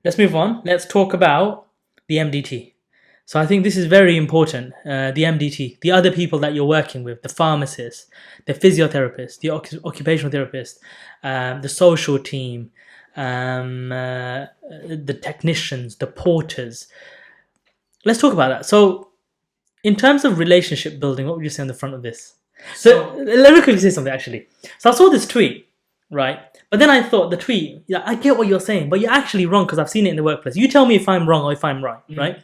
let's move on. Let's talk about the MDT. So I think this is very important. The MDT, the other people that you're working with, the pharmacist, the physiotherapist, the occupational therapist, the social team, the technicians, the porters. Let's talk about that. So in terms of relationship building, what would you say on the front of this? So let me quickly say something actually. So I saw this tweet, right? But then I thought the tweet, yeah, I get what you're saying, but you're actually wrong because I've seen it in the workplace. You tell me if I'm wrong or if I'm right, right?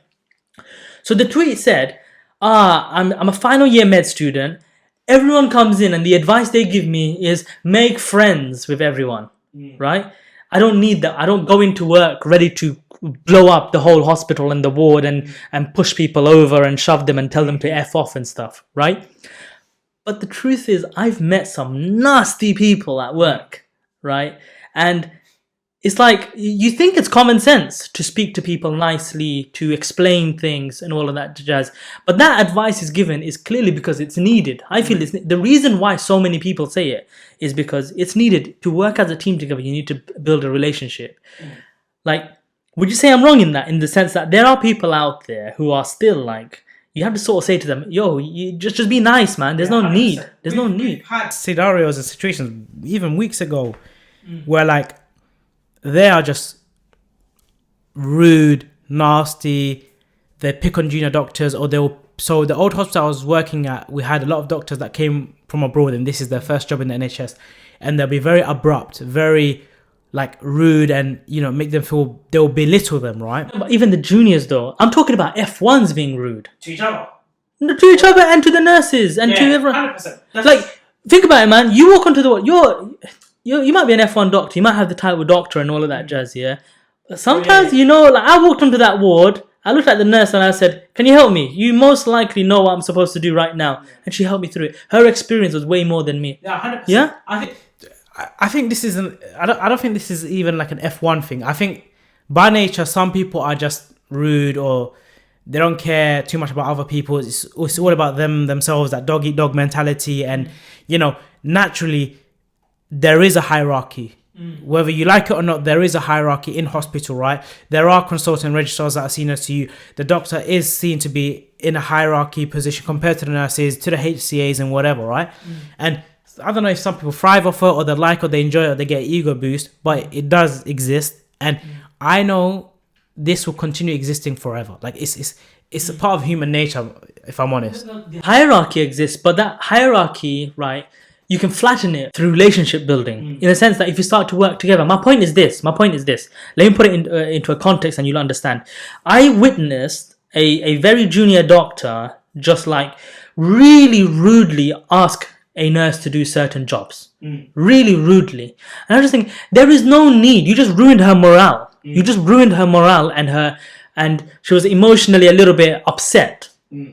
So the tweet said, I'm a final year med student. Everyone comes in and the advice they give me is make friends with everyone, right? I don't need that. I don't go into work ready to blow up the whole hospital and the ward and push people over and shove them and tell them to F off and stuff, right? But the truth is, I've met some nasty people at work, right? And it's like, you think it's common sense to speak to people nicely, to explain things and all of that jazz. But that advice is given is clearly because it's needed. I feel it's the reason why so many people say it is because it's needed. To work as a team together, you need to build a relationship. Like, would you say I'm wrong in that? In the sense that there are people out there who are still like, you have to sort of say to them, yo, you just be nice, man. There's no 100%. Need. There's no need. We've had scenarios and situations, even weeks ago, where like, they are just rude, nasty. They pick on junior doctors, or they'll. So the old hospital I was working at, we had a lot of doctors that came from abroad, and this is their first job in the NHS, and they'll be very abrupt, very like rude, and make them feel they'll belittle them, right? But even the juniors, though, I'm talking about F1s being rude to each other, and to the nurses, and to everyone. 100%. Like, think about it, man. You walk onto the ward. You might be an F1 doctor, you might have the title doctor and all of that jazz, yeah? But sometimes, like I walked onto that ward, I looked at the nurse and I said, can you help me? You most likely know what I'm supposed to do right now. And she helped me through it. Her experience was way more than me. Yeah, 100%. Yeah? I think this isn't, I don't think this is even like an F1 thing. I think by nature, some people are just rude, or they don't care too much about other people. It's all about themselves, that dog eat dog mentality. And, naturally, there is a hierarchy. Whether you like it or not, there is a hierarchy in hospital, right? There are consultant registrars that are senior to you. The doctor is seen to be in a hierarchy position compared to the nurses, to the HCAs and whatever, right? And I don't know if some people thrive off it, or they like, or they enjoy it, or they get ego boost, but it does exist. And I know this will continue existing forever. Like it's a part of human nature, if I'm honest. The hierarchy exists, but that hierarchy, right, you can flatten it through relationship building, in a sense that if you start to work together. My point is this. Let me put it into a context and you'll understand. I witnessed a very junior doctor just like really rudely ask a nurse to do certain jobs. Really rudely. And I just think there is no need. You just ruined her morale. You just ruined her morale and she was emotionally a little bit upset.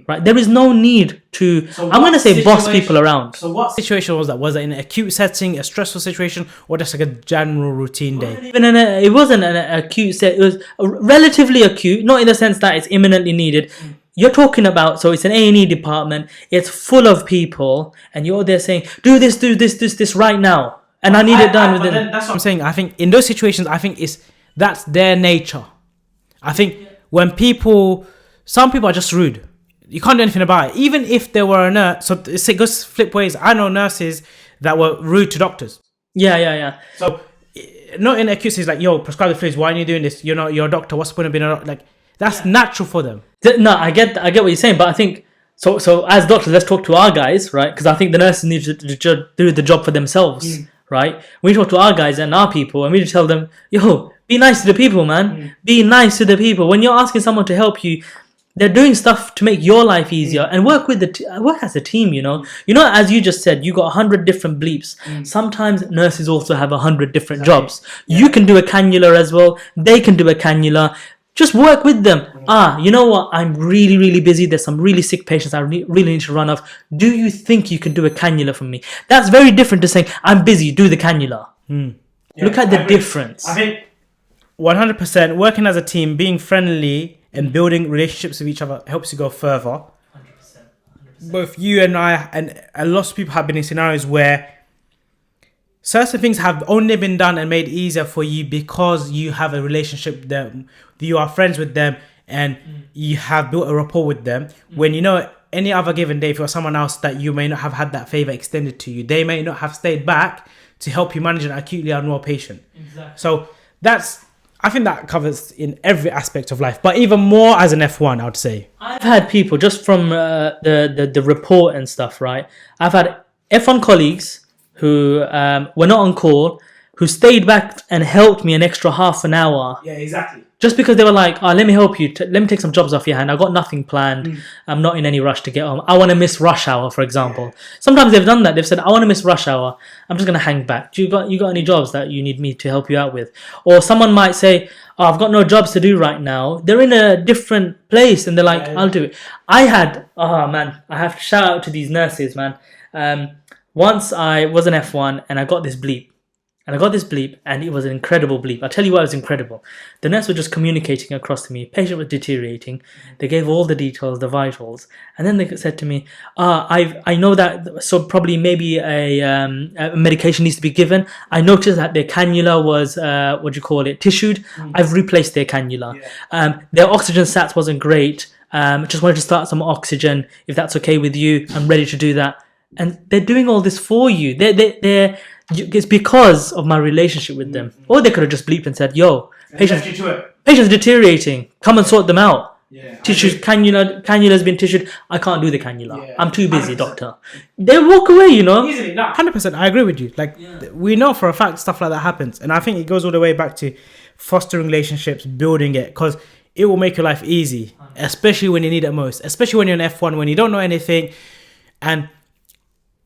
Right, there is no need to. I'm going to say boss people around. So what situation was that? Was it in an acute setting, a stressful situation, or just like a general routine day? It wasn't an acute set. It was relatively acute, not in the sense that it's imminently needed. You're talking about, so it's an A&E department. It's full of people, and you're there saying, "Do this right now," and I need it done within. That's what I'm saying. I think in those situations, that's their nature. I think when some people are just rude. You can't do anything about it. Even if there were a nurse, so it goes flip ways. I know nurses that were rude to doctors. Yeah. So, not in acute cases like, yo, prescribe the fluids. Why are you doing this? You're a doctor. What's the point of being a doctor? Like, that's natural for them. No, I get what you're saying, but I think so. As doctors, let's talk to our guys, right? Because I think the nurses need to do the job for themselves, right? We talk to our guys and our people, and we just tell them, yo, be nice to the people, man. Be nice to the people. When you're asking someone to help you, they're doing stuff to make your life easier, and work as a team. As you just said, you got 100 different bleeps. Sometimes nurses also have 100 different jobs. You can do a cannula as well. They can do a cannula. Just work with them. You know what? I'm really, really busy. There's some really sick patients I really need to run off. Do you think you can do a cannula for me? That's very different to saying, I'm busy, do the cannula. Look at the difference. I think 100% working as a team, being friendly and building relationships with each other helps you go further. 100%. Both you and I and a lot of people have been in scenarios where certain things have only been done and made easier for you because you have a relationship with them, you are friends with them, and you have built a rapport with them. When you know any other given day, if you're someone else that you may not have had that favor extended to you, they may not have stayed back to help you manage an acutely unwell patient. Exactly. So I think that covers in every aspect of life, but even more as an F1, I would say. I've had people just from the report and stuff, right? I've had F1 colleagues who were not on call, who stayed back and helped me an extra half an hour. Yeah, exactly. Just because they were like, let me help you. Let me take some jobs off your hand. I've got nothing planned. I'm not in any rush to get home. I want to miss rush hour, for example. Yeah. Sometimes they've done that. They've said, I want to miss rush hour. I'm just going to hang back. You got any jobs that you need me to help you out with? Or someone might say, I've got no jobs to do right now. They're in a different place and they're like, I'll do it. I have to shout out to these nurses, man. Once I was an F1 and I got this bleep. And it was an incredible bleep. I'll tell you why it was incredible. The nurse was just communicating across to me. Patient was deteriorating. They gave all the details, the vitals. And then they said to me, I know that, so probably maybe a medication needs to be given. I noticed that their cannula was, tissued. I've replaced their cannula. Yeah. Their oxygen sats wasn't great. Just wanted to start some oxygen. If that's okay with you, I'm ready to do that. And they're doing all this for you. It's because of my relationship with them. Or they could have just bleeped and said, yo, patient's deteriorating. Come and sort them out. Yeah. Tissues, cannula's been tissued. I can't do the cannula. Yeah. I'm too busy, 100%. Doctor. They walk away, Easily, no. 100%, I agree with you. We know for a fact stuff like that happens. And I think it goes all the way back to fostering relationships, building it. Because it will make your life easy. Especially when you need it most. Especially when you're an F1, when you don't know anything. And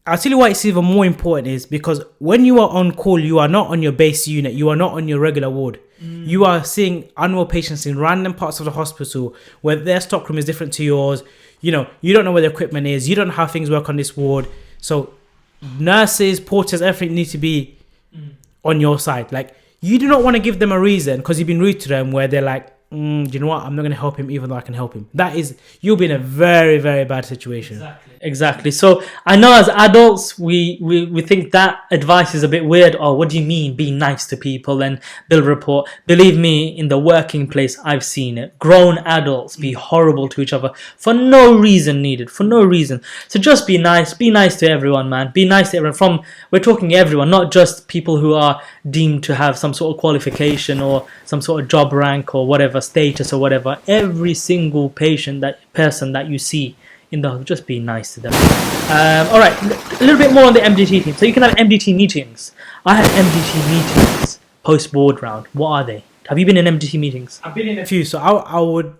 I'll tell you why it's even more important is because when you are on call, you are not on your base unit. You are not on your regular ward. You are seeing unwell patients in random parts of the hospital where their stockroom is different to yours. You don't know where the equipment is. You don't know how things work on this ward. So nurses, porters, everything need to be on your side. You do not want to give them a reason because you've been rude to them where they're like, do you know what? I'm not going to help him even though I can help him. You'll be in a very, very bad situation. Exactly. So I know as adults, we think that advice is a bit weird. Oh, what do you mean? Be nice to people and build rapport. Believe me, in the working place, I've seen it. Grown adults be horrible to each other for no reason needed, for no reason. So just be nice. Be nice to everyone, man. Be nice to everyone. We're talking everyone, not just people who are deemed to have some sort of qualification or some sort of job rank or whatever, status or whatever. Every single person that you see, just be nice to them. All right, a little bit more on the MDT team. So you can have MDT meetings. I had MDT meetings post board round. What are they? Have you been in MDT meetings? I've been in a few, so I'll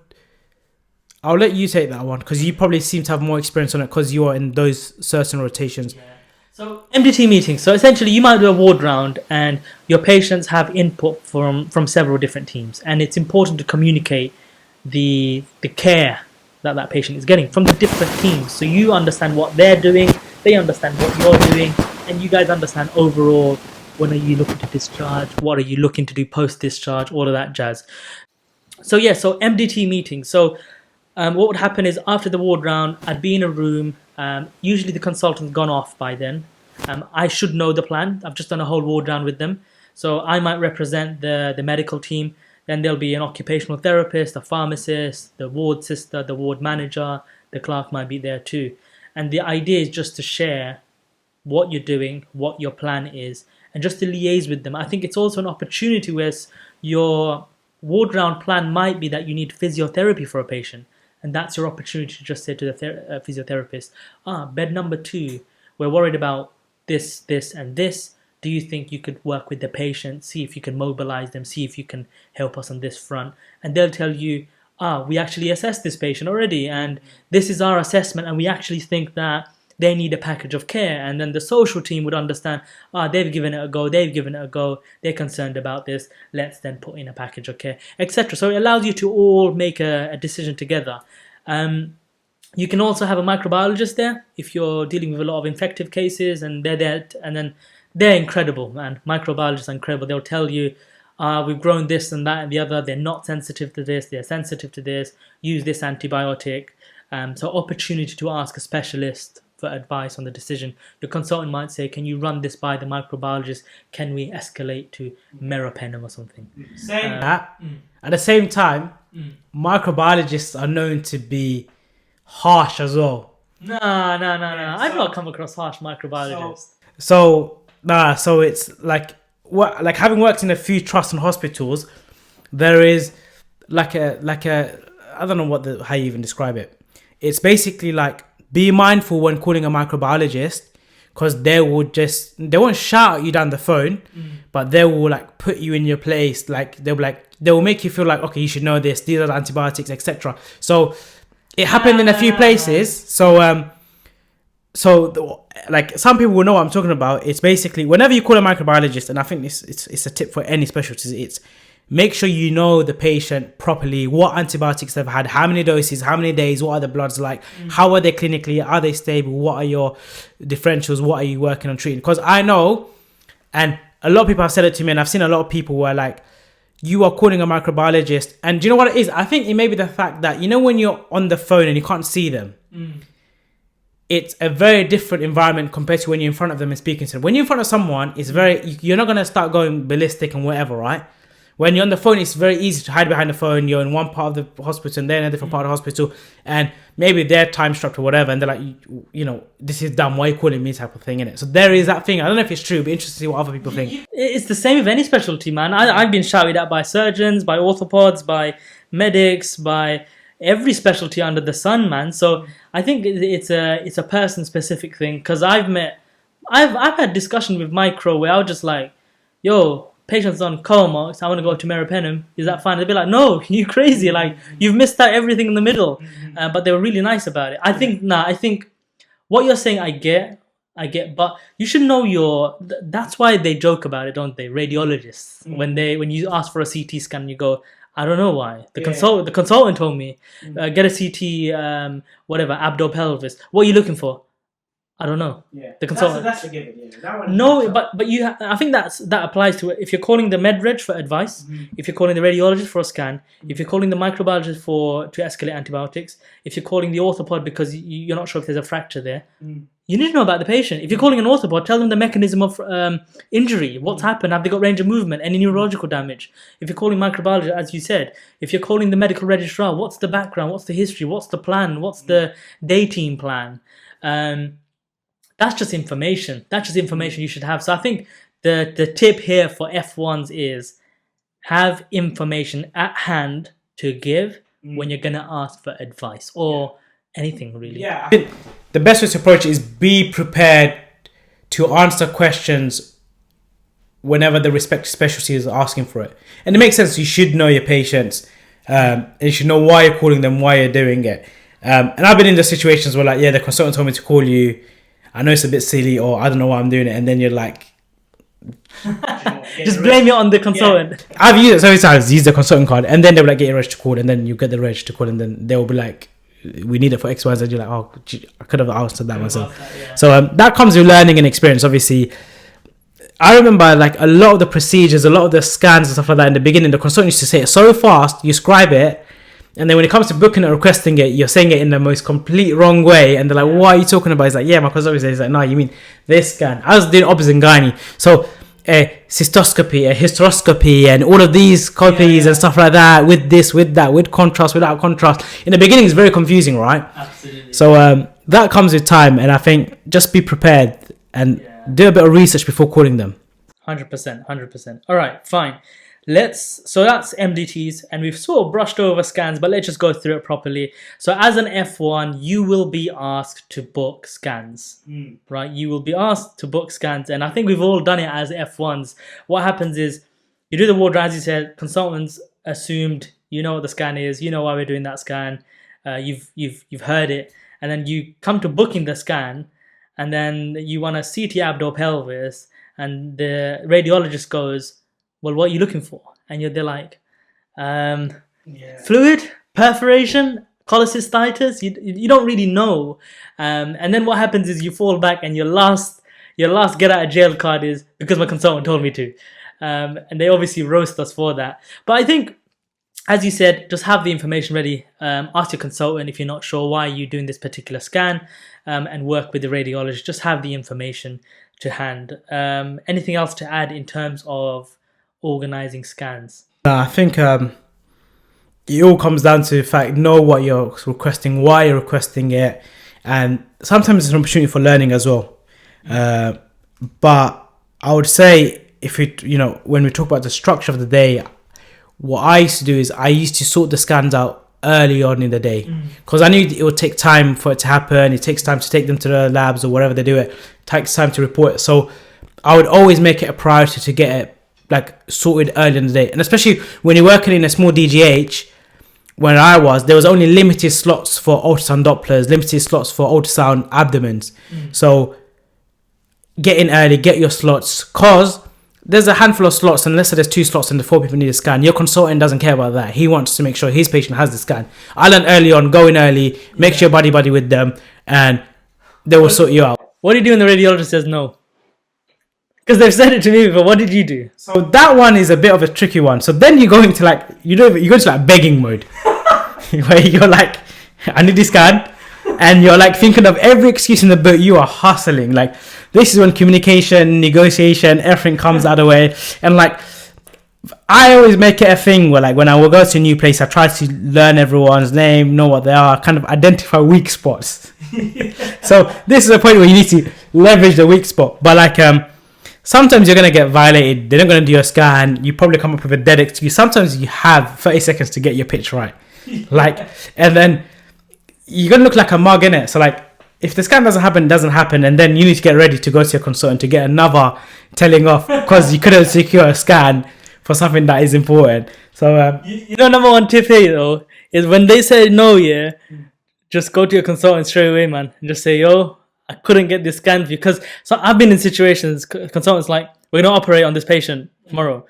let you take that one because you probably seem to have more experience on it because you are in those certain rotations. Yeah. So MDT meetings. So essentially, you might do a ward round, and your patients have input from several different teams, and it's important to communicate the care that patient is getting from the different teams. So you understand what they're doing, they understand what you're doing, and you guys understand overall, when are you looking to discharge, what are you looking to do post-discharge, all of that jazz. So MDT meetings. So what would happen is after the ward round, I'd be in a room, usually the consultant's gone off by then. I should know the plan. I've just done a whole ward round with them. So I might represent the medical team. Then there'll be an occupational therapist, a pharmacist, the ward sister, the ward manager, the clerk might be there too. And the idea is just to share what you're doing, what your plan is, and just to liaise with them. I think it's also an opportunity where your ward round plan might be that you need physiotherapy for a patient. And that's your opportunity to just say to the physiotherapist, bed number 2, we're worried about this, this, and this. Do you think you could work with the patient, see if you can mobilize them, see if you can help us on this front? And they'll tell you, we actually assessed this patient already, and this is our assessment, and we actually think that they need a package of care. And then the social team would understand, they've given it a go, they're concerned about this, let's then put in a package of care, etc. So it allows you to all make a decision together. You can also have a microbiologist there if you're dealing with a lot of infective cases, and they're there, and then they're incredible, man. Microbiologists are incredible. They'll tell you, we've grown this and that and the other. They're not sensitive to this. They're sensitive to this. Use this antibiotic. So opportunity to ask a specialist for advice on the decision. Your consultant might say, can you run this by the microbiologist? Can we escalate to meropenem or something? Saying that, at the same time, microbiologists are known to be harsh as well. No. I've not come across harsh microbiologists. So it's like having worked in a few trusts and hospitals, there is like a I don't know how you even describe it. It's basically like, be mindful when calling a microbiologist, because they won't shout at you down the phone, but they will like put you in your place. Like they will make you feel like, okay, you should know this. These are the antibiotics, etc. So it happened in a few places. So like some people will know what I'm talking about. It's basically whenever you call a microbiologist, and I think it's a tip for any specialties. It's make sure you know the patient properly, what antibiotics they've had, how many doses, how many days, what are the bloods like, how are they clinically, are they stable, what are your differentials, what are you working on treating? Because I know, and a lot of people have said it to me, and I've seen a lot of people where like, you are calling a microbiologist, and do you know what it is? I think it may be the fact that, you know, when you're on the phone and you can't see them, it's a very different environment compared to when you're in front of them and speaking to them. When you're in front of someone, you're not going to start going ballistic and whatever, right? When you're on the phone, it's very easy to hide behind the phone. You're in one part of the hospital and they're in a different part of the hospital, and maybe they're time strapped or whatever, and they're like, you know, this is dumb, why are you calling me, type of thing, innit? So there is that thing. I don't know if it's true, but interesting to see what other people think. It's the same with any specialty, man. I've been shouted at by surgeons, by orthopods, by medics, by every specialty under the sun, man. So I think it's a person specific thing, because I've had discussion with micro where I was just like, yo, patient's on Comox, I want to go to meropenem, is that fine? They'd be like, no, you crazy, like you've missed out everything in the middle. But they were really nice about it. I think what you're saying I get, but you should know that's why they joke about it, don't they? Radiologists, when you ask for a CT scan, you go, I don't know why. The consultant told me, get a CT, whatever, abdo-pelvis. What are you looking for? I don't know. Yeah, the consultant. That's a given. Yeah, that one. No, but I think that applies to it. If you're calling the med-reg for advice, if you're calling the radiologist for a scan, if you're calling the microbiologist to escalate antibiotics, if you're calling the orthopod because you're not sure if there's a fracture there, you need to know about the patient. If you're calling an orthopod, tell them the mechanism of injury, what's happened, have they got range of movement, any neurological damage. If you're calling microbiology, as you said, if you're calling the medical registrar, what's the background, what's the history, what's the plan, what's the day team plan. That's just information. That's just information you should have. So I think the tip here for F1s is have information at hand to give when you're going to ask for advice or anything really. Yeah, I think the best way to approach it is be prepared to answer questions whenever the respective specialty is asking for it. And it makes sense. You should know your patients. And you should know why you're calling them, why you're doing it. And I've been in the situations where like, yeah, the consultant told me to call you. I know it's a bit silly, or I don't know why I'm doing it, and then you're like, just blame it on the consultant. Yeah. I've used it so many times. Use the consultant card, and then they'll like get your reg to call, and then you get the reg to call, and then they'll be like, we need it for X, Y, Z. You're like, oh, I could have answered that myself. So that comes with learning and experience. Obviously, I remember like a lot of the procedures, a lot of the scans and stuff like that in the beginning. The consultant used to say it so fast, you scribe it. And then when it comes to booking or requesting it, you're saying it in the most complete wrong way. And they're like, what are you talking about? He's like, yeah, my cousin always says, like, no, you mean this scan. I was doing obs and gynae. So a cystoscopy, a hysteroscopy, and all of these copies and stuff like that, with this, with that, with contrast, without contrast. In the beginning, it's very confusing, right? Absolutely. So that comes with time. And I think just be prepared and do a bit of research before calling them. 100%. All right, fine. So that's MDTs, and we've sort of brushed over scans, but let's just go through it properly. So as an F1, you will be asked to book scans, right? You will be asked to book scans, and I think we've all done it as F1s. What happens is you do the ward round, as you said, consultants assumed you know what the scan is, you know why we're doing that scan, you've heard it, and then you come to booking the scan, and then you want a CT abdo pelvis, and the radiologist goes, well, what are you looking for? And they're like, fluid, perforation, cholecystitis. You don't really know. And then what happens is you fall back, and your last get out of jail card is because my consultant told me to. And they obviously roast us for that. But I think as you said, just have the information ready. Ask your consultant if you're not sure why you're doing this particular scan, and work with the radiologist. Just have the information to hand. Anything else to add in terms of organizing scans? I think it all comes down to the fact, know what you're requesting, why you're requesting it, and sometimes it's an opportunity for learning as well. But I would say, if when we talk about the structure of the day, what I used to do is I used to sort the scans out early on in the day, because I knew it would take time for it to happen. It takes time to take them to the labs or wherever they do it. It takes time to report it. So I would always make it a priority to get it sorted early in the day. And especially when you're working in a small DGH, where I was, there was only limited slots for ultrasound Dopplers, limited slots for ultrasound abdomens. So get in early, get your slots, because there's a handful of slots, and let's say there's 2 slots and the 4 people need a scan. Your consultant doesn't care about that. He wants to make sure his patient has the scan. I learned early on, go in early, make sure you're buddy with them, and they will sort you out. What do you do when the radiologist says no? Because they've said it to me before. What did you do? So that one is a bit of a tricky one. So then you go into you go into begging mode, where you're like, I need this scan, and you're thinking of every excuse in the book. You are hustling. This is when communication, negotiation, everything comes out of the way. And I always make it a thing where when I will go to a new place, I try to learn everyone's name, know what they are, kind of identify weak spots. So this is a point where you need to leverage the weak spot. But sometimes you're going to get violated. They're not going to do your scan. You probably come up with a dead excuse. Sometimes you have 30 seconds to get your pitch right. And then you're going to look like a mug, innit? So if the scan doesn't happen, and then you need to get ready to go to your consultant to get another telling off because you couldn't secure a scan for something that is important. So number one tip here though is when they say no, just go to your consultant straight away, man, and just say, yo, I couldn't get this scan because I've been in situations, consultants we're gonna operate on this patient tomorrow,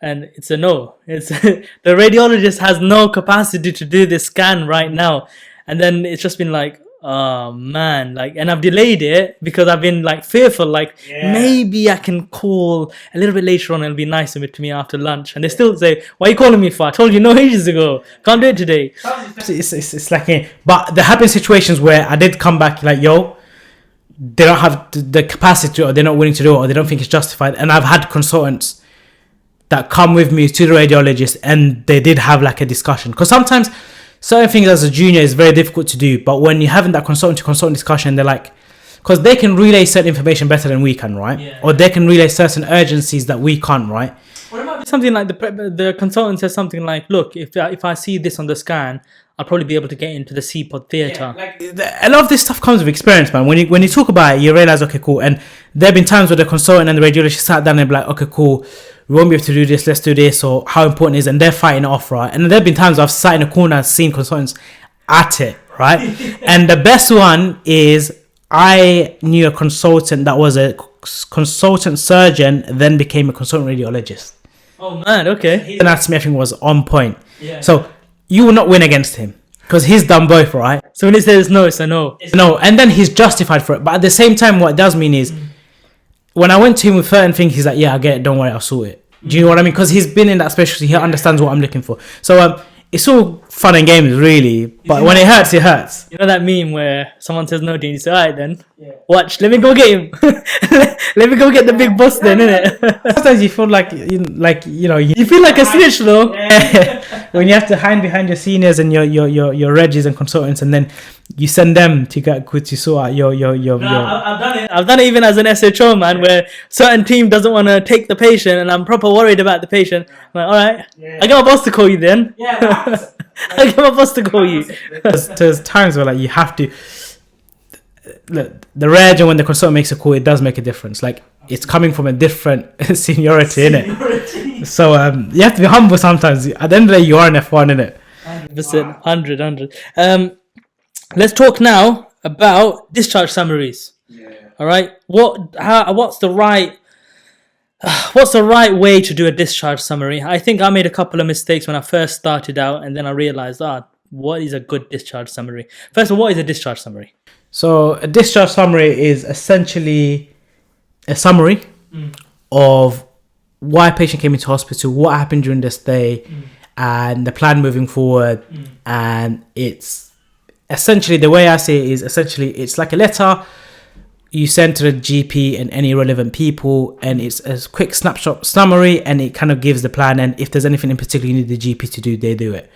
and it's a no. It's the radiologist has no capacity to do this scan right now, and then it's just been oh man, and I've delayed it because I've been fearful, maybe I can call a little bit later on and it'll be nicer to me after lunch, and they still say, why are you calling me for? I told you no ages ago, can't do it today. It's but there have been situations where I did come back yo, they don't have the capacity, or they're not willing to do it, or they don't think it's justified. And I've had consultants that come with me to the radiologist, and they did have a discussion, because sometimes certain things as a junior is very difficult to do, but when you're having that consultant to consultant discussion, they're because they can relay certain information better than we can, right? Or they can relay certain urgencies that we can't, right? Or it might be something the consultant says something look, if I see this on the scan, I'll probably be able to get into the C-pod theatre. A lot of this stuff comes with experience, man. When you talk about it, you realize, okay, cool. And there have been times where the consultant and the radiologist sat down and be okay, cool, we won't be able to do this, let's do this, or how important it is, and they're fighting it off, right? And there have been times I've sat in a corner and seen consultants at it, right? And the best one is I knew a consultant that was a consultant surgeon, then became a consultant radiologist. Oh man, okay. His anatomy, everything was on point. Yeah. So you will not win against him because he's done both, right? So when he says no, it's a no. No, and then he's justified for it. But at the same time, what it does mean is when I went to him with certain things, he's yeah, I get it, don't worry, I'll sort it. Do you know what I mean? Because he's been in that specialty, he understands what I'm looking for. So it's all fun and games, really. But when it hurts, it hurts. You know that meme where someone says no to you, you say, alright then, watch, let me go get him. Let me go get the big boss then, innit? Sometimes you feel you feel like a snitch though. When you have to hide behind your seniors and your regis and consultants, and then you send them to sort out your. I've done it even as an SHO, man, where certain team doesn't want to take the patient, and I'm proper worried about the patient. I'm all right, I get my boss to call you then. I get my boss to call you. There's times where you have to. Look, the reg, and when the consultant makes a call, it does make a difference. It's coming from a different seniority, innit? So you have to be humble sometimes. At the end of the day, you are an F1, innit? 100%, 100. Let's talk now about discharge summaries. All right. What's the right way to do a discharge summary? I think I made a couple of mistakes when I first started out, and then I realized, what is a good discharge summary? First of all, what is a discharge summary? So a discharge summary is essentially a summary of why a patient came into hospital, what happened during their stay, and the plan moving forward. And it's essentially, the way I say it is essentially, it's like a letter you send to the GP and any relevant people, and it's a quick snapshot summary, and it kind of gives the plan, and if there's anything in particular you need the GP to do, they do it.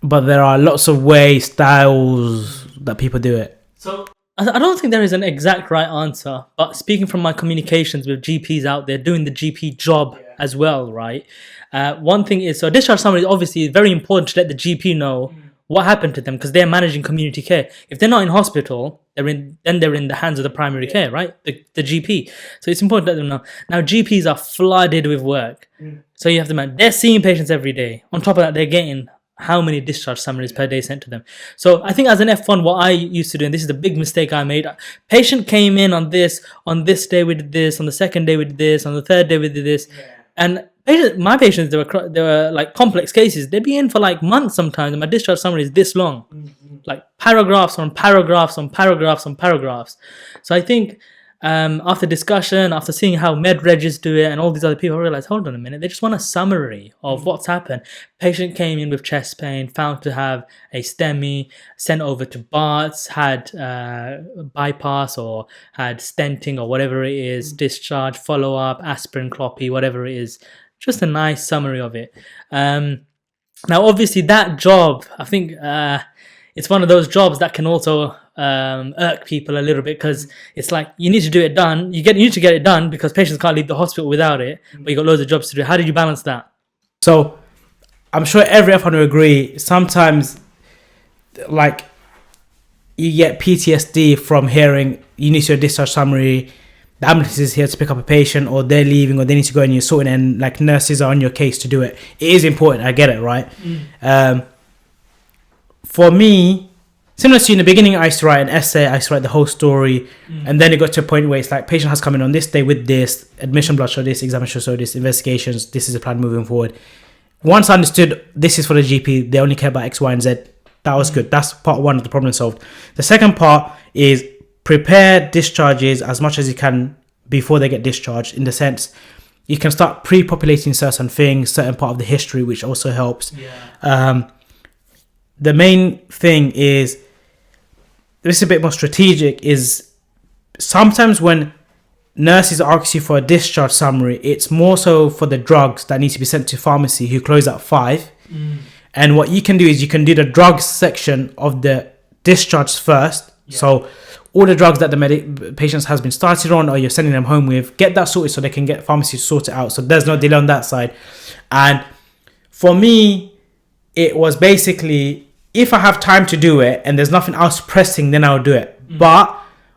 But there are lots of ways, styles that people do it. So I don't think there is an exact right answer, but speaking from my communications with GPs out there doing the GP job as well, right? One thing is, so discharge summary is obviously very important to let the GP know what happened to them, because they're managing community care. If they're not in hospital, they're in the hands of the primary care, right? The GP. So it's important to let them know. Now, GPs are flooded with work. So you have to imagine, they're seeing patients every day. On top of that, they're getting how many discharge summaries per day sent to them. So I think as an F1, what I used to do, and this is the big mistake I made, patient came in on this day we did this, on the second day we did this, on the third day we did this. And my patients, they were like complex cases. They'd be in for like months sometimes, and my discharge summary is this long, like paragraphs on paragraphs on paragraphs on paragraphs. So I think after discussion, after seeing how MedRegis do it and all these other people, I realized, hold on a minute, they just want a summary of what's happened. Patient came in with chest pain, found to have a STEMI, sent over to Bart's, had bypass or had stenting or whatever it is, discharge, follow-up, aspirin, cloppy, whatever it is. Just a nice summary of it. Now, obviously, that job, I think it's one of those jobs that can also irk people a little bit, because it's like you need to do it done. You need to get it done because patients can't leave the hospital without it, but you got loads of jobs to do. How did you balance that? So I'm sure every F1 will agree. Sometimes, like, you get PTSD from hearing you need to do a discharge summary, the ambulance is here to pick up a patient, or they're leaving, or they need to go and you're sorting, and like nurses are on your case to do it. It is important, I get it, right? For me, similar to you, in the beginning, I used to write an essay, I used to write the whole story, and then it got to a point where it's like, patient has come in on this day with this, admission blood show this, examination show this, investigations, this is the plan moving forward. Once I understood this is for the GP, they only care about X, Y, and Z, that was good. That's part one of the problem solved. The second part is prepare discharges as much as you can before they get discharged, in the sense you can start pre-populating certain things, certain part of the history, which also helps. The main thing is, this is a bit more strategic, is sometimes when nurses ask you for a discharge summary, it's more so for the drugs that need to be sent to pharmacy who close at 5. And what you can do is you can do the drugs section of the discharge first. So all the drugs that the patients has been started on, or you're sending them home with, get that sorted so they can get pharmacy to sort it out. So there's no delay on that side. And for me, it was basically, if I have time to do it and there's nothing else pressing, then I'll do it. But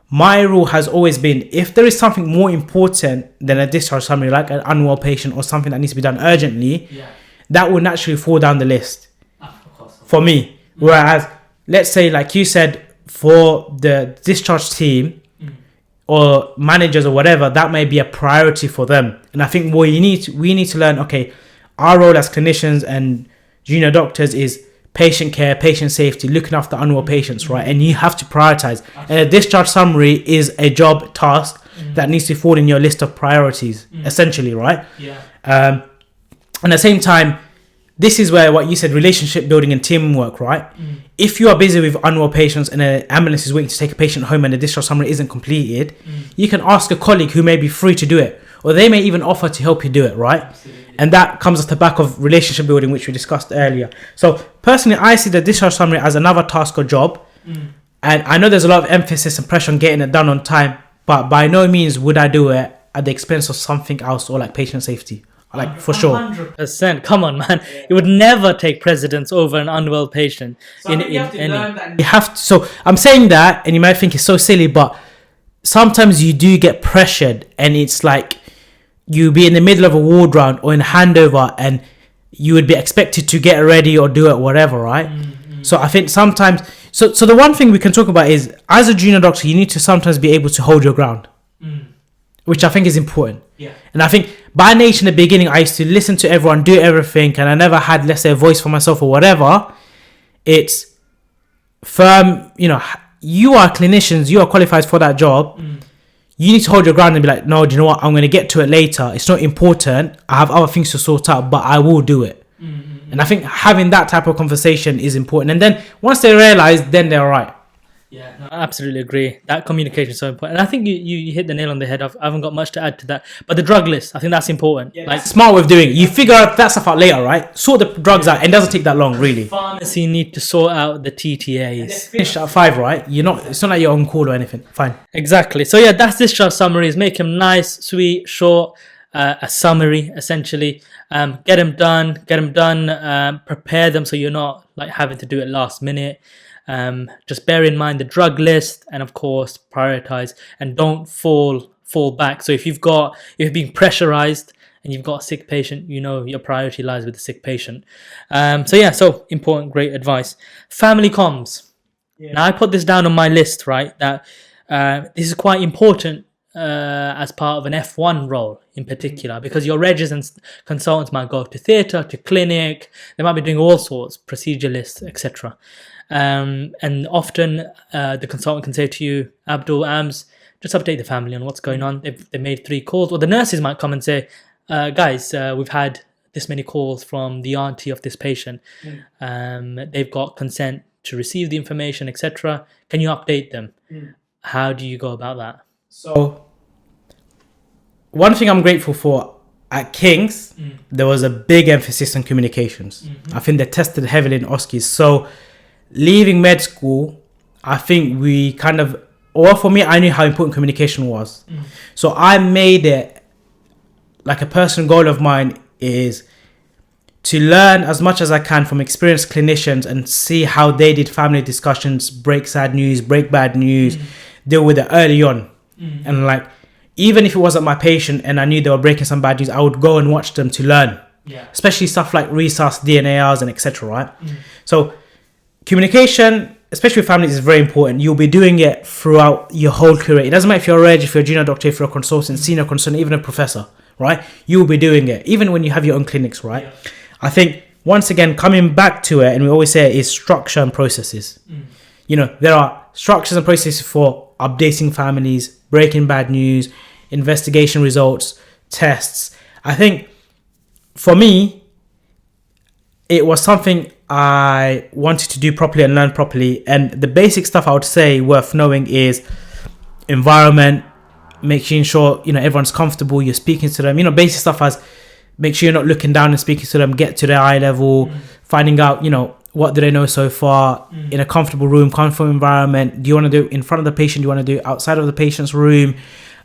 my rule has always been, if there is something more important than a discharge summary, like an unwell patient or something that needs to be done urgently, that will naturally fall down the list for me. Whereas, let's say, like you said, for the discharge team or managers or whatever, that may be a priority for them. And I think what we need to learn, okay, our role as clinicians and junior doctors is patient care, patient safety, looking after unwell patients, right? And you have to prioritize. And a discharge summary is a job task that needs to fall in your list of priorities, essentially, right? At the same time, this is where what you said, relationship building and teamwork, right? If you are busy with unwell patients and an ambulance is waiting to take a patient home and the discharge summary isn't completed, you can ask a colleague who may be free to do it, or they may even offer to help you do it, right? Absolutely. And that comes off the back of relationship building, which we discussed earlier. So personally, I see the discharge summary as another task or job. And I know there's a lot of emphasis and pressure on getting it done on time, but by no means would I do it at the expense of something else, or like patient safety. Like, for sure. 100%. Come on, man. It would never take precedence over an unwell patient. So you have to. So I'm saying that, and you might think it's so silly, but sometimes you do get pressured, and it's like you be in the middle of a ward round or in a handover, and you would be expected to get ready or do it, whatever, right? So I think sometimes. So the one thing we can talk about is, as a junior doctor, you need to sometimes be able to hold your ground, which I think is important. And I think by nature in the beginning, I used to listen to everyone, do everything, and I never had, let's say, a voice for myself or whatever. It's firm, you know, you are clinicians, you are qualified for that job. you need to hold your ground and be like, no, do you know what? I'm going to get to it later. It's not important. I have other things to sort out, but I will do it. And I think having that type of conversation is important. And then once they realize, then they're all right. Yeah, no, I absolutely agree. That communication is so important. And I think you hit the nail on the head. I haven't got much to add to that. But the drug list, I think that's important. Yeah, like smart way of doing it. You figure out that stuff out later, right? Sort the drugs out. And it doesn't take that long, really. Pharmacy need to sort out the TTAs. Finish at 5, right? It's not like you're on call or anything. Fine. Exactly. So yeah, that's discharge summaries. Make them nice, sweet, short. A summary, essentially. Get them done. Prepare them so you're not like having to do it last minute. Just bear in mind the drug list, and of course prioritize, and don't fall back. So if you're being pressurized and you've got a sick patient, your priority lies with the sick patient. So important, great advice. Family comms. Yeah. Now I put this down on my list, right? That this is quite important as part of an F1 role in particular, because your regs and consultants might go to theatre, to clinic, they might be doing all sorts, procedure lists, etc. And often the consultant can say to you, Abdul, Ams, just update the family on what's going on. They've made 3 calls. Or the nurses might come and say, guys, we've had this many calls from the auntie of this patient. They've got consent to receive the information, etc. Can you update them? How do you go about that? So, one thing I'm grateful for at King's, there was a big emphasis on communications. I think they tested heavily in OSCEs. So, leaving med school, I think we for me, I knew how important communication was. So, I made it like a personal goal of mine is to learn as much as I can from experienced clinicians and see how they did family discussions, break sad news, break bad news, deal with it early on. And like, even if it wasn't my patient and I knew they were breaking some bad news, I would go and watch them to learn. Yeah. Especially stuff like resus, DNARs and etc. Right? So communication, especially with families, is very important. You'll be doing it throughout your whole career. It doesn't matter if you're a reg, if you're a junior doctor, if you're a consultant, senior consultant, even a professor, right? You will be doing it, even when you have your own clinics, right? Yeah. I think, once again, coming back to it, and we always say it, is structure and processes. There are structures and processes for updating families, breaking bad news, investigation results, tests. I think for me, it was something I wanted to do properly and learn properly. And the basic stuff I would say worth knowing is environment, making sure, everyone's comfortable, you're speaking to them, basic stuff as make sure you're not looking down and speaking to them, get to their eye level, finding out, what do they know so far in a comfortable room, comfortable environment. Do you want to do it in front of the patient? Do you want to do it outside of the patient's room?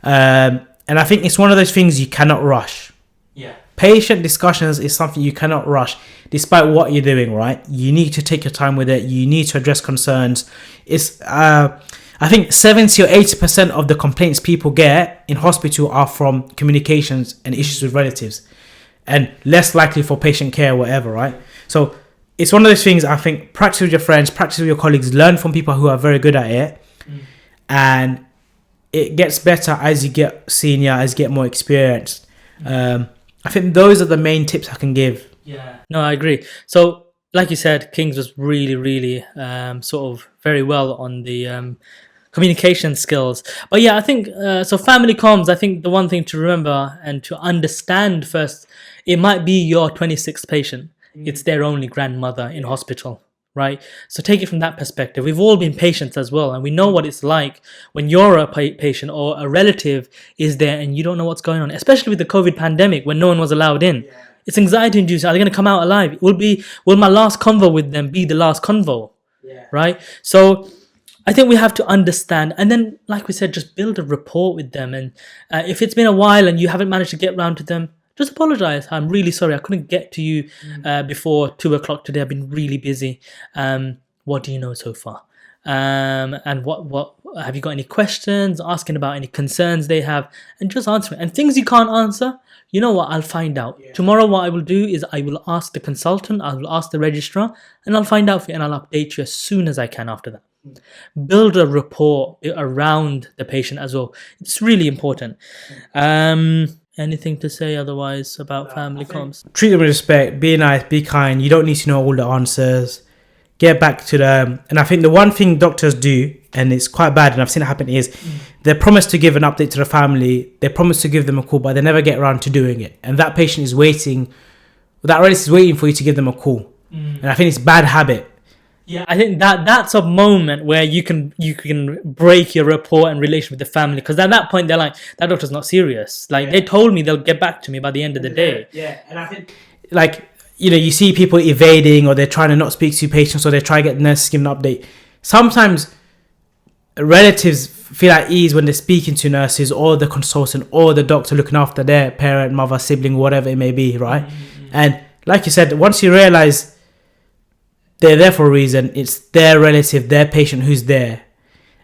And I think it's one of those things you cannot rush. Yeah. Patient discussions is something you cannot rush, despite what you're doing, right? You need to take your time with it. You need to address concerns. It's, I think 70 or 80% of the complaints people get in hospital are from communications and issues with relatives, and less likely for patient care or whatever, right? So it's one of those things, I think, practice with your friends, practice with your colleagues, learn from people who are very good at it. And it gets better as you get senior, as you get more experienced. I think those are the main tips I can give. Yeah, no, I agree. So, like you said, King's was really, really sort of very well on the communication skills. But yeah, I think, so family comms, I think the one thing to remember and to understand first, it might be your 26th patient. It's their only grandmother in hospital, right? So take it from that perspective. We've all been patients as well, and we know what it's like when you're a patient or a relative is there and you don't know what's going on, especially with the COVID pandemic when no one was allowed in. Yeah. It's anxiety inducing. Are they going to come out alive? Will my last convo with them be the last convo? Yeah. Right? So I think we have to understand, and then, like we said, just build a rapport with them. And if it's been a while and you haven't managed to get round to them, just apologize. I'm really sorry. I couldn't get to you before 2:00 today. I've been really busy. What do you know so far? And what have you got any questions? Asking about any concerns they have, and just answering. And things you can't answer, you know what? I'll find out. Yeah. Tomorrow, what I will do is I will ask the consultant, I will ask the registrar, and I'll find out for you, and I'll update you as soon as I can after that. Build a rapport around the patient as well. It's really important. Anything to say otherwise about family comms? Treat them with respect, be nice, be kind. You don't need to know all the answers. get back to them. And I think the one thing doctors do, and it's quite bad, and I've seen it happen, is they promise to give an update to the family, they promise to give them a call, but they never get around to doing it. And that patient is waiting, that relative is waiting for you to give them a call. And I think it's a bad habit. Yeah, I think that's a moment where you can break your rapport and relation with the family, because at that point they're like, that doctor's not serious. Like they told me they'll get back to me by the end of the day. Yeah, and I think like, you know, you see people evading, or they're trying to not speak to patients, or they try to get nurses to give an update. Sometimes relatives feel at ease when they're speaking to nurses or the consultant or the doctor looking after their parent, mother, sibling, whatever it may be, right? And like you said, once you realize they're there for a reason, it's their relative, their patient who's there.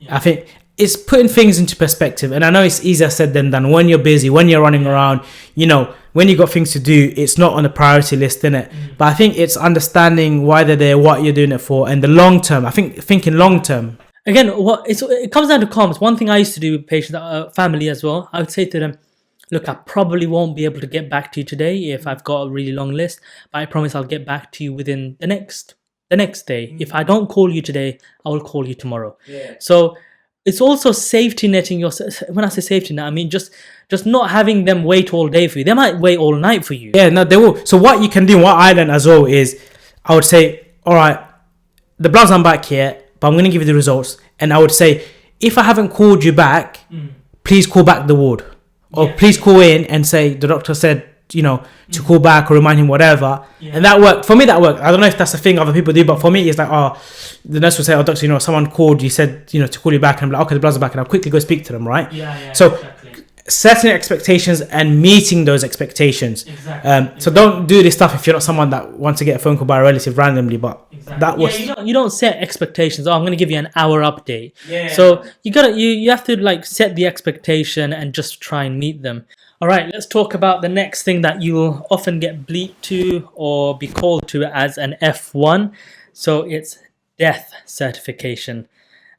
I think it's putting things into perspective. And I know it's easier said than done. When you're busy, when you're running around, you know, when you got things to do, it's not on the priority list, innit? But I think it's understanding why they're there, what you're doing it for, and the long term. I think thinking long term. Again, it comes down to comms. One thing I used to do with patients, family as well, I would say to them, look, I probably won't be able to get back to you today if I've got a really long list, but I promise I'll get back to you within the next day. If I don't call you today, I will call you tomorrow. So it's also safety netting yourself. When I say safety net, I mean just not having them wait all day for you. They might wait all night for you. Yeah, no, they will. So what you can do, what I learned as well, is I would say, all right, the bloods aren't back yet, but I'm going to give you the results. And I would say, if I haven't called you back, please call back the ward. Or please call in and say, the doctor said, you know, to call back or remind him, whatever. And that worked. For me, that worked. I don't know if that's a thing other people do, but for me, it's like, oh, the nurse will say, oh, doctor, you know, someone called, you said, you know, to call you back. And I'm like, okay, the bloods are back. And I'll quickly go speak to them, right? So exactly. Setting expectations and meeting those expectations. So don't do this stuff if you're not someone that wants to get a phone call by a relative randomly. But that was you don't set expectations. Oh, I'm going to give you an hour update. So you have to like set the expectation and just try and meet them. All right, let's talk about the next thing that you will often get bleeped to or be called to as an F1. So it's death certification.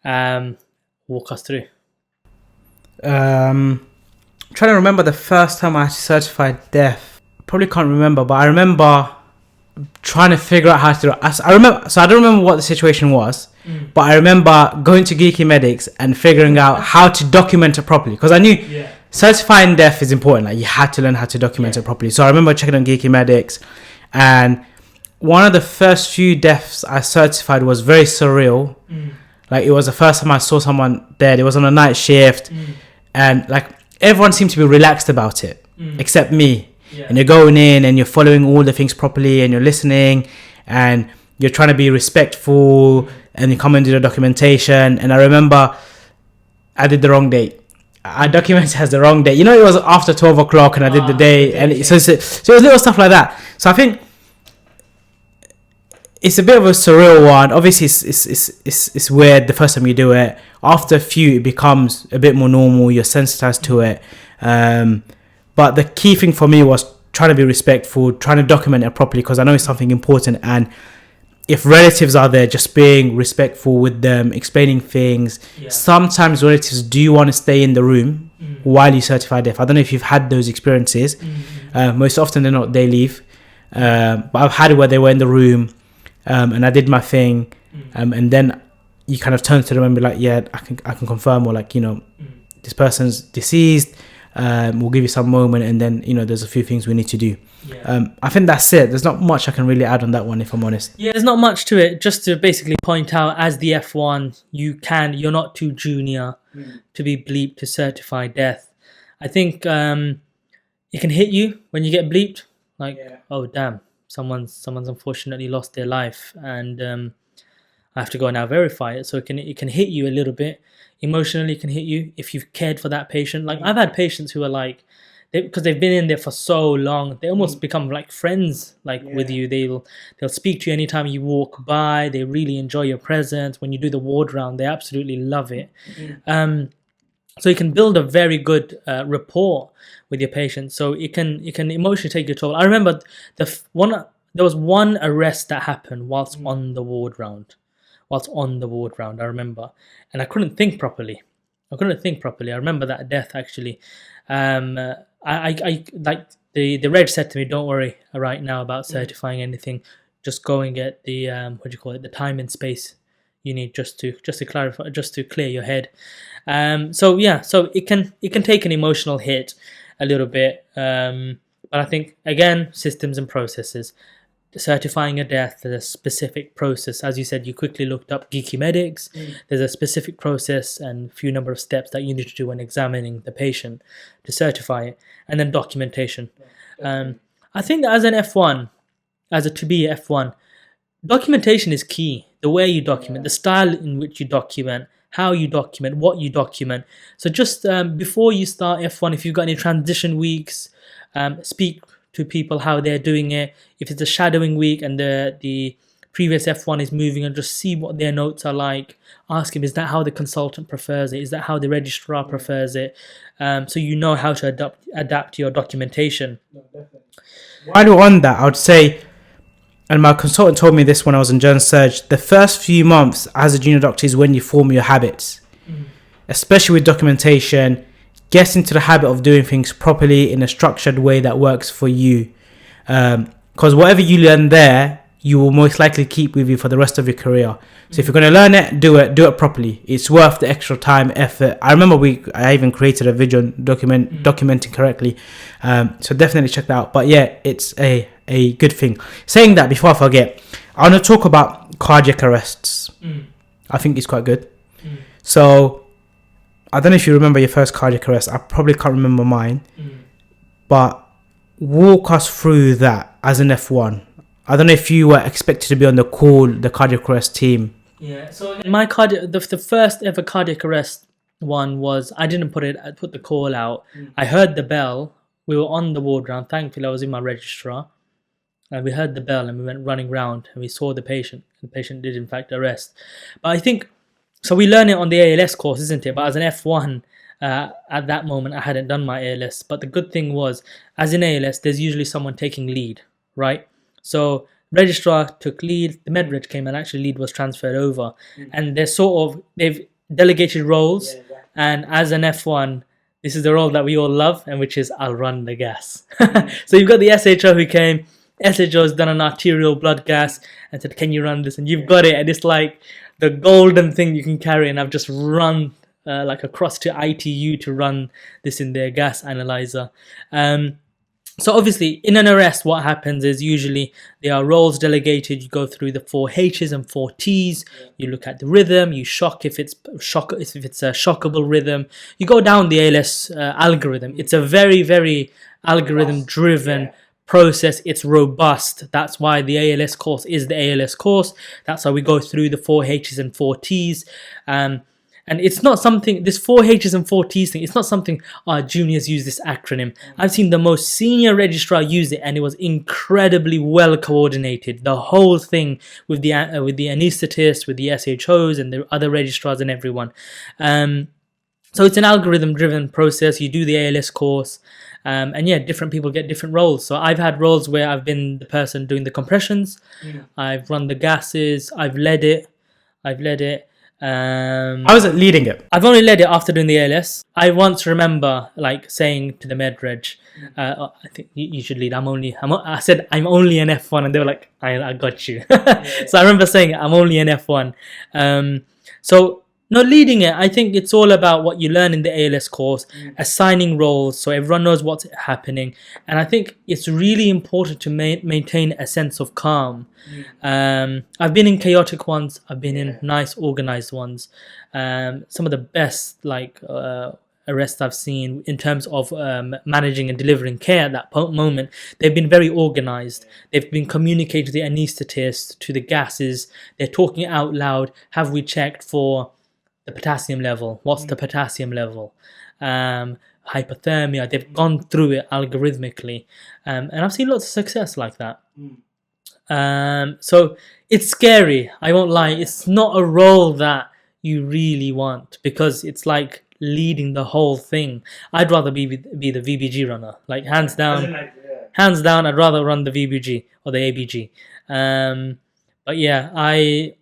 Walk us through. Trying to remember the first time I certified death. Probably can't remember, but I remember trying to figure out how to do it. I don't remember what the situation was, but I remember going to Geeky Medics and figuring out how to document it properly, because I knew certifying death is important. Like, you had to learn how to document it properly. So I remember checking on Geeky Medics, and one of the first few deaths I certified was very surreal. Like, it was the first time I saw someone dead. It was on a night shift, and like everyone seemed to be relaxed about it, except me. And you're going in and you're following all the things properly, and you're listening, and you're trying to be respectful, and you come and do the documentation. And I remember I did the wrong date. I documented as the wrong date. You know, it was after 12 o'clock and I did the day. And so it was little stuff like that. So I think it's a bit of a surreal one. Obviously, it's weird the first time you do it. After a few, it becomes a bit more normal. You're sensitized to it. But the key thing for me was trying to be respectful, trying to document it properly, because I know it's something important. And if relatives are there, just being respectful with them, explaining things. Sometimes relatives do want to stay in the room while you certify death. I don't know if you've had those experiences. Most often than not, they leave. But I've had it where they were in the room, and I did my thing. And then you kind of turn to them and be like, yeah, I can confirm, or like, you know, this person's deceased. We'll give you some moment, and then, you know, there's a few things we need to do. I think that's it. There's not much I can really add on that one, if I'm honest. Yeah, there's not much to it. Just to basically point out, as the F1, you're not too junior to be bleeped to certify death. I think it can hit you when you get bleeped. Like, oh damn, someone's unfortunately lost their life, and I have to go now verify it. So it can hit you a little bit. Emotionally, it can hit you if you've cared for that patient. Like, I've had patients who are like, because they've been in there for so long, they almost become like friends, like with you. They'll speak to you anytime you walk by. They really enjoy your presence. When you do the ward round, they absolutely love it. So you can build a very good rapport with your patient. So it can emotionally take your toll. I remember there was one arrest that happened whilst on the ward round. I remember, and I couldn't think properly. I remember that death actually. I like the reg said to me, "Don't worry right now about certifying anything. just go and get the what do you call it, the time and space you need just to clarify, just to clear your head. So it can take an emotional hit a little bit, but I think again, systems and processes. Certifying a death, there's a specific process. As you said, you quickly looked up geeky medics. There's a specific process and few number of steps that you need to do when examining the patient to certify it, and then documentation. I think as an F1, as a to be F1, documentation is key. The way you document, the style in which you document, how you document, what you document. So just before you start F1, if you've got any transition weeks, speak to people how they're doing it. If it's a shadowing week and the previous F1 is moving, and just see what their notes are like. Ask him, is that how the consultant prefers it? Is that how the registrar prefers it? So you know how to adapt your documentation. While we're on that, I would say, and my consultant told me this when I was in Gen Surg, the first few months as a junior doctor is when you form your habits, especially with documentation. Get into the habit of doing things properly in a structured way that works for you. Because whatever you learn there, you will most likely keep with you for the rest of your career. So if you're going to learn it, do it properly. It's worth the extra time, effort. I remember I even created a video documenting correctly. So definitely check that out. But yeah, it's a good thing. Saying that, before I forget, I want to talk about cardiac arrests. I think it's quite good. So I don't know if you remember your first cardiac arrest. I probably can't remember mine. But walk us through that as an F1. I don't know if you were expected to be on the cardiac arrest team. Yeah, so my the first ever cardiac arrest one was, I didn't put the call out. I heard the bell. We were on the ward round. Thankfully, I was in my registrar. And we heard the bell and we went running round and we saw the patient. The patient did in fact arrest. But I think, so we learn it on the ALS course, isn't it? But as an F1, at that moment, I hadn't done my ALS. But the good thing was, as in ALS, there's usually someone taking lead, right? So registrar took lead, the medreg came, and actually lead was transferred over. And they've delegated roles. And as an F1, this is the role that we all love, and which is, I'll run the gas. So you've got the SHO who came. SHO has done an arterial blood gas and said, can you run this? And you've got it. And it's like the golden thing you can carry. And I've just run like across to ITU to run this in their gas analyzer. So obviously in an arrest, what happens is usually there are roles delegated. You go through the 4 H's and 4 T's. You look at the rhythm. You shock if it's a shockable rhythm. You go down the ALS algorithm. It's a very, very algorithm driven process. It's robust. That's why the ALS course is the ALS course. That's how we go through the 4 H's and 4 T's. And it's not something, this 4 H's and 4 T's thing, it's not something our juniors use this acronym. I've seen the most senior registrar use it, and it was incredibly well coordinated. The whole thing with the anaesthetist, with the SHOs and the other registrars and everyone. So it's an algorithm-driven process. You do the ALS course, and yeah, different people get different roles. So I've had roles where I've been the person doing the compressions. I've run the gases. I've led it. I wasn't leading it. I've only led it after doing the ALS. I once remember like saying to the medreg, I think you should lead. I said I'm only an F1, and they were like, I got you. So I remember saying I'm only an F1. So not leading it, I think it's all about what you learn in the ALS course, assigning roles so everyone knows what's happening. And I think it's really important to maintain a sense of calm. I've been in chaotic ones, I've been in nice organized ones. Some of the best arrests I've seen in terms of managing and delivering care at that moment, they've been very organized. They've been communicating to the anaesthetist, to the gases. They're talking out loud. Have we checked for the potassium level? What's the potassium level? Hypothermia. They've gone through it algorithmically. And I've seen lots of success like that. So it's scary, I won't lie. It's not a role that you really want, because it's like leading the whole thing. I'd rather be the VBG runner, like hands down, I'd rather run the VBG or the ABG. But yeah,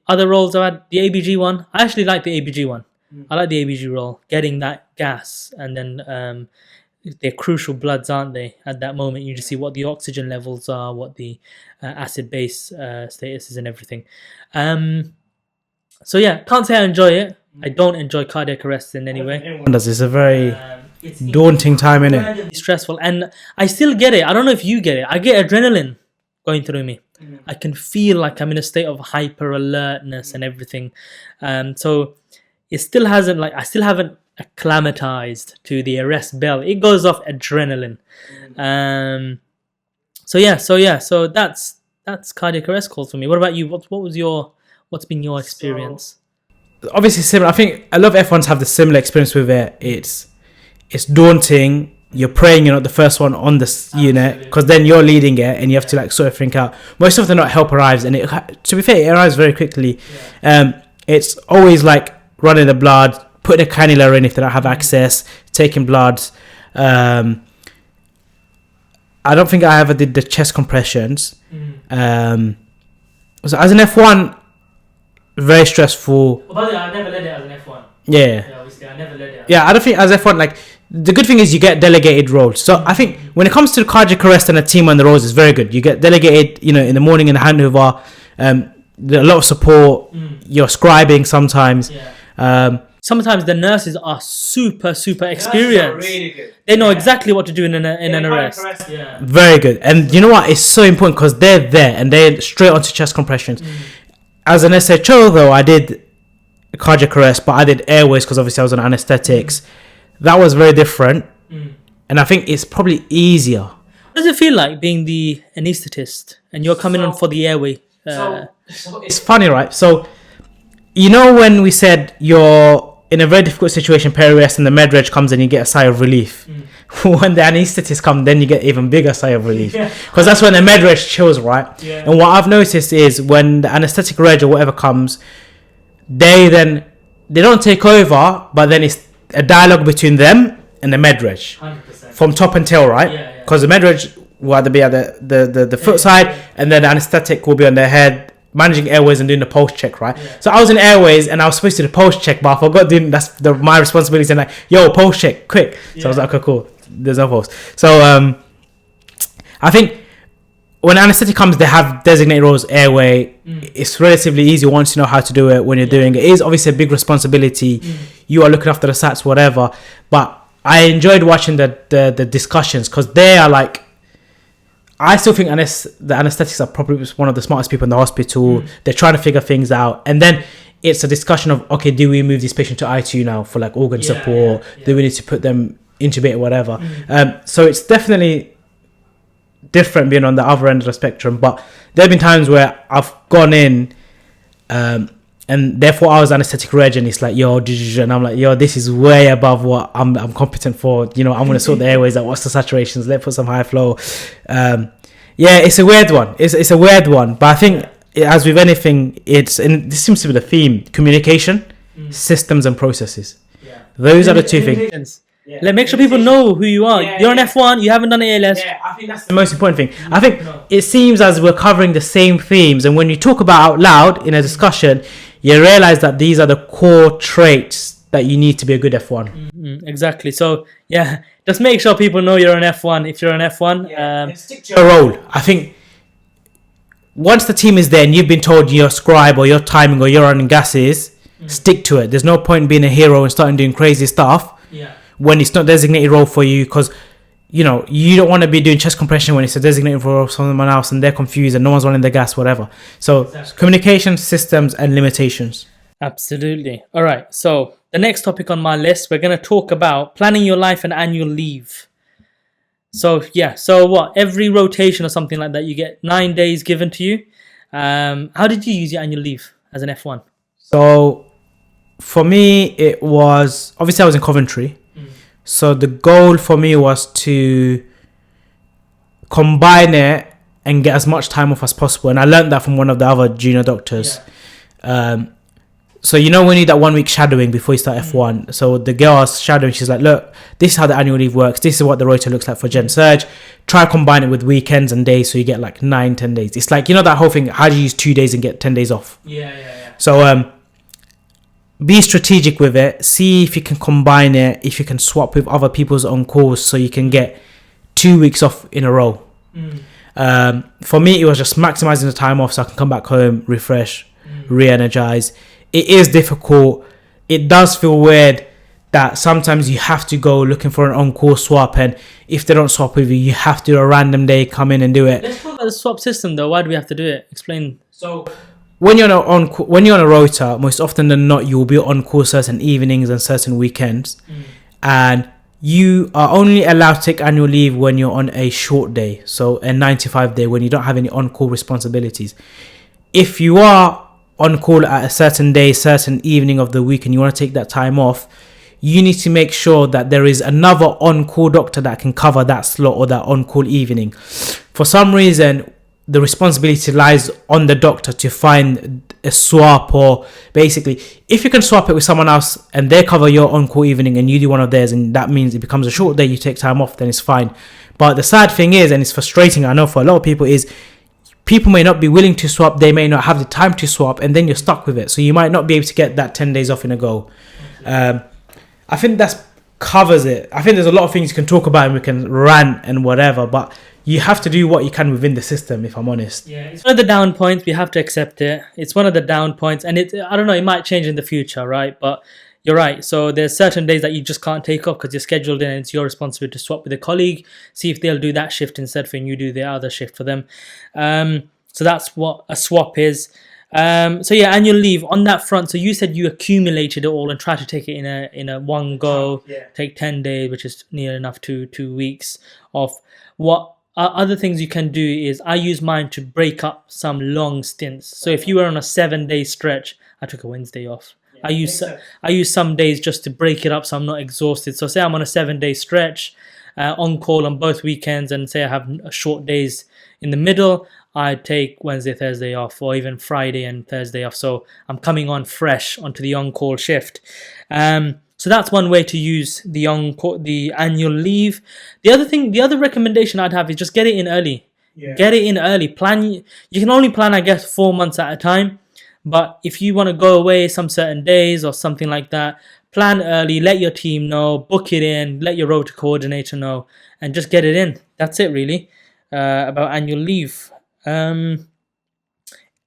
other roles I had, the ABG one, I actually like the ABG one. I like the ABG role, getting that gas and then they're crucial bloods, aren't they? At that moment, you just see what the oxygen levels are, what the acid base status is, and everything. So yeah, can't say I enjoy it. I don't enjoy cardiac arrest in any way. It's a very daunting time, innit? It's stressful, and I still get it. I don't know if you get it. I get adrenaline going through me. I can feel like I'm in a state of hyper alertness and everything. So it still hasn't, like, I still haven't acclimatized to the arrest bell. It goes off adrenaline. So that's cardiac arrest calls for me. What about you? What's been your experience? Obviously similar. I think a lot of F1s have the similar experience with it. It's daunting. You're praying you're not the first one on this unit, because then you're leading it and you have to like sort everything out. Most often not, help arrives, and to be fair, it arrives very quickly. It's always like running the blood, putting a cannula in if they don't have access, taking blood. I don't think I ever did the chest compressions. So as an F1, very stressful. By the way, I never led it as an F1. Yeah, obviously, I never led it. Yeah, I don't think as F1, like, the good thing is you get delegated roles. So I think when it comes to cardiac arrest and a team on the roads, it's very good. You get delegated, in the morning in the handover. A lot of support. You're scribing sometimes. Sometimes the nurses are super experienced. Really good. They know exactly what to do in an arrest. Yeah. Very good. And you know what? It's so important because they're there and they're straight onto chest compressions. As an SHO though, I did cardiac arrest, but I did airways because obviously I was on anesthetics. That was very different. And I think it's probably easier. What does it feel like being the anaesthetist and you're coming on for the airway? So it's funny, right? So, when we said you're in a very difficult situation, peri-arrest, and the med-reg comes and you get a sigh of relief. When the anaesthetist comes, then you get even bigger sigh of relief. Because that's when the med-reg chills, right? Yeah. And what I've noticed is when the anaesthetic reg or whatever comes, they don't take over, but then it's a dialogue between them and the med-reg. 100%. From top and tail, right? Because the med-reg will either be at the foot side, and then the anaesthetic will be on their head, managing airways and doing the pulse check, right? So I was in airways and I was supposed to do the pulse check, but I forgot doing my responsibility, and like, yo, pulse check, quick. So I was like, okay, cool. There's no pulse. So I think when anesthetic comes, they have designated roles, airway. It's relatively easy once you know how to do it. When you're doing it, it is obviously a big responsibility. You are looking after the sats, whatever. But I enjoyed watching the discussions because they are like, I still think the anesthetics are probably one of the smartest people in the hospital. They're trying to figure things out. And then it's a discussion of, okay, do we move this patient to ITU now for like organ support? Do we need to put them intubate or whatever? So it's definitely different being on the other end of the spectrum. But there have been times where I've gone in and therefore I was anesthetic reg, and it's like, yo, and I'm like, yo, this is way above what I'm competent for. I'm going to sort the airways out. What's the saturations? Let's put some high flow. It's a weird one. It's a weird one. But I think as with anything, and this seems to be the theme: communication, systems, and processes. Those are the two things. Make sure people know who you are. You're an F1. You haven't done ALS. I think that's the most important thing. I think it seems as we're covering the same themes, and when you talk about out loud in a discussion, you realize that these are the core traits that you need to be a good F1. Exactly. So just make sure people know you're an F1. If you're an F1, stick to your role. I think once the team is there and you've been told your scribe or your timing or you're running gases, stick to it. There's no point in being a hero and starting doing crazy stuff when it's not designated role for you, because you don't want to be doing chest compression when it's a designated role for someone else and they're confused and no one's running the gas, whatever. So communication, systems, and limitations. Absolutely. All right. So the next topic on my list, we're going to talk about planning your life and annual leave. So what? Every rotation or something like that, you get 9 days given to you. How did you use your annual leave as an F1? So for me, it was, obviously I was in Coventry. So the goal for me was to combine it and get as much time off as possible. And I learned that from one of the other junior doctors. So we need that 1 week shadowing before you start F1. So the girl I was shadowing, she's like, look, this is how the annual leave works. This is what the rota looks like for Gen Surge. Try combine it with weekends and days so you get like 9-10 days. It's like, that whole thing, how do you use 2 days and get 10 days off? So be strategic with it. See if you can combine it, if you can swap with other people's on calls, so you can get 2 weeks off in a row. For me, it was just maximizing the time off so I can come back home, refresh, re-energize. It is difficult. It does feel weird that sometimes you have to go looking for an on-call swap, and if they don't swap with you, you have to a random day come in and do it. Let's talk about the swap system though. Why do we have to do it? Explain. So when you're on a rota, most often than not, you will be on call certain evenings and certain weekends, and you are only allowed to take annual leave when you're on a short day, so a 9-to-5 day, when you don't have any on-call responsibilities. If you are on call at a certain day, certain evening of the week, and you want to take that time off, you need to make sure that there is another on-call doctor that can cover that slot or that on-call evening. For some reason, the responsibility lies on the doctor to find a swap, or basically, if you can swap it with someone else and they cover your on-call evening and you do one of theirs, and that means it becomes a short day, you take time off, then it's fine. But the sad thing is, and it's frustrating, I know for a lot of people, is people may not be willing to swap, they may not have the time to swap, and then you're stuck with it. So you might not be able to get that 10 days off in a go. I think that covers it. I think there's a lot of things you can talk about and we can rant and whatever, but you have to do what you can within the system, if I'm honest. Yeah, it's one of the down points. We have to accept it. It's one of the down points, and I don't know, it might change in the future, right? But you're right. So there's certain days that you just can't take off because you're scheduled in, and it's your responsibility to swap with a colleague, see if they'll do that shift instead for you do the other shift for them. So that's what a swap is. So yeah, annual leave on that front. So you said you accumulated it all and tried to take it in a one go. Yeah. Take 10 days, which is near enough to 2 weeks off. What other things you can do is I use mine to break up some long stints. So if you were on a 7-day stretch, I took a Wednesday off. Yeah, I use some days just to break it up so I'm not exhausted. So say I'm on a 7-day stretch, on call on both weekends, and say I have short days in the middle, I take Wednesday, Thursday off, or even Friday and Thursday off. So I'm coming on fresh onto the on-call shift. So that's one way to use the annual leave. The other recommendation I'd have is just get it in early. Yeah. Get it in early. Plan. You can only plan, I guess, 4 months at a time. But if you want to go away some certain days or something like that, plan early. Let your team know. Book it in. Let your rota coordinator know, and just get it in. That's it, really. About annual leave.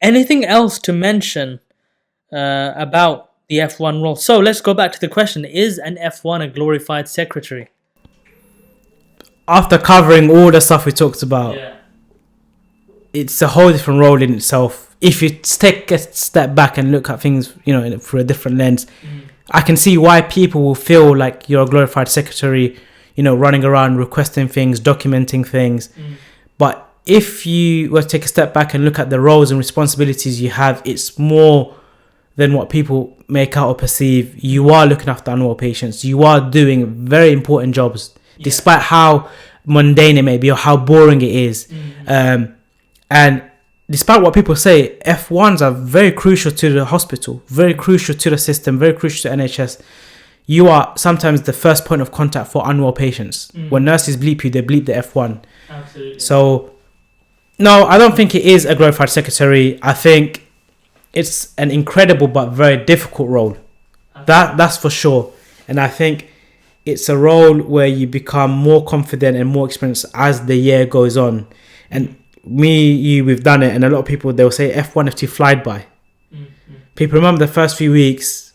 Anything else to mention about the F1 role? So let's go back to the question. Is an F1 a glorified secretary? After covering all the stuff we talked about, it's a whole different role in itself. If you take a step back and look at things, through a different lens, I can see why people will feel like you're a glorified secretary, running around requesting things, documenting things. But if you were to take a step back and look at the roles and responsibilities you have, it's more than what people make out or perceive. You are looking after unwell patients. You are doing very important jobs, despite how mundane it may be or how boring it is. And despite what people say, F1s are very crucial to the hospital, very crucial to the system, very crucial to NHS. You are sometimes the first point of contact for unwell patients. When nurses bleep you, they bleep the F1. Absolutely. So, no, I don't think it is a glorified secretary. I think it's an incredible but very difficult role. That's for sure. And I think it's a role where you become more confident and more experienced as the year goes on. And we've done it, and a lot of people, they'll say F1, F2 flied by. People remember the first few weeks,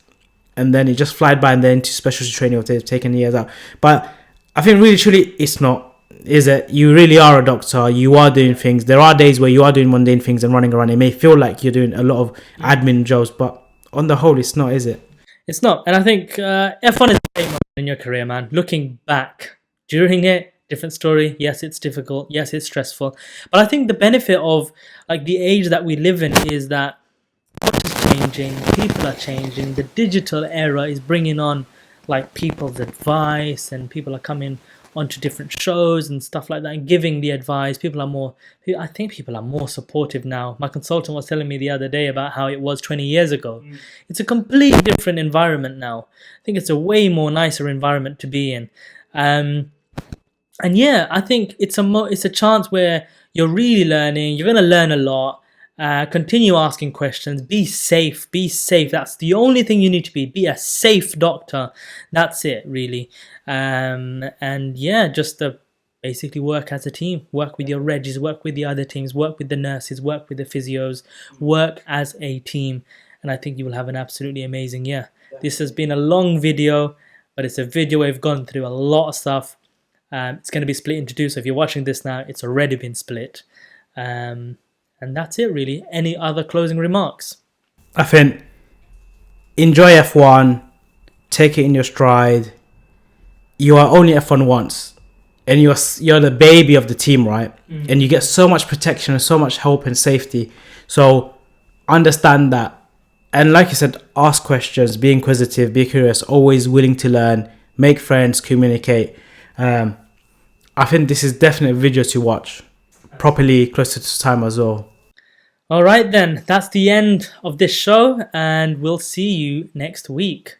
and then it just flied by, and then into specialty training, or they've taken years out. But I think really, truly, it's not. Is it? You really are a doctor. You are doing things. There are days where you are doing mundane things and running around. It may feel like you're doing a lot of admin jobs, but on the whole, it's not, is it? It's not. And I think F1 is a great moment in your career, man. Looking back during it, different story. Yes, it's difficult. Yes, it's stressful. But I think the benefit of the age that we live in is that what is changing, people are changing. The digital era is bringing on people's advice, and people are coming onto different shows and stuff like that and giving the advice. I think people are more supportive now. My consultant was telling me the other day about how it was 20 years ago. It's a completely different environment now. I think it's a way more nicer environment to be in. And yeah, I think it's a chance where you're really learning. You're going to learn a lot. Continue asking questions. Be safe. Be safe. That's the only thing you need to be. Be a safe doctor. That's it, really. And yeah, just basically work as a team. Work with your regis. Work with the other teams. Work with the nurses. Work with the physios. Work as a team. And I think you will have an absolutely amazing year. This has been a long video, but it's a video where we've gone through a lot of stuff. It's going to be split into two. So if you're watching this now, it's already been split. And that's it, really. Any other closing remarks? I think enjoy F1, take it in your stride. You are only F1 once, and you're the baby of the team, right? And you get so much protection and so much help and safety. So understand that. And like you said, ask questions, be inquisitive, be curious, always willing to learn, make friends, communicate. I think this is definitely a video to watch properly, closer to time as well. All right, then. That's the end of this show, and we'll see you next week.